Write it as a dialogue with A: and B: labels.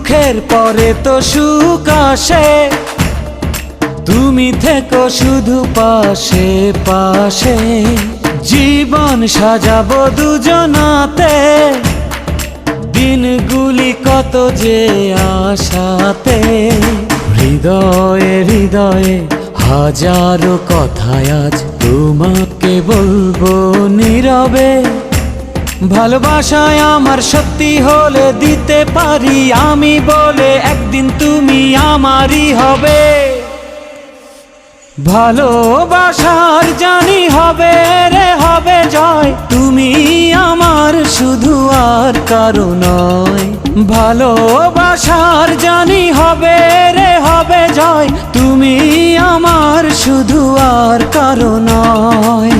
A: দুঃখের পরে তো সুখ আসে, তুমি থেকো শুধু পাশে পাশে। জীবন সাজাবো দুজনাতে, দিনগুলি কত যে আশাতে। হৃদয়ে হৃদয়ে হাজারো কথায় আজ তোমাকে বলবো নীরবে। ভালোবাসায় আমার সত্যি হলে দিতে পারি আমি বলে, একদিন তুমি আমারই হবে। ভালোবাসার জানি হবে রে হবে জয়, তুমি আমার শুধু আর কারো নয়। ভালোবাসার জানি হবে রে হবে জয়, তুমি আমার শুধু আর কারো নয়।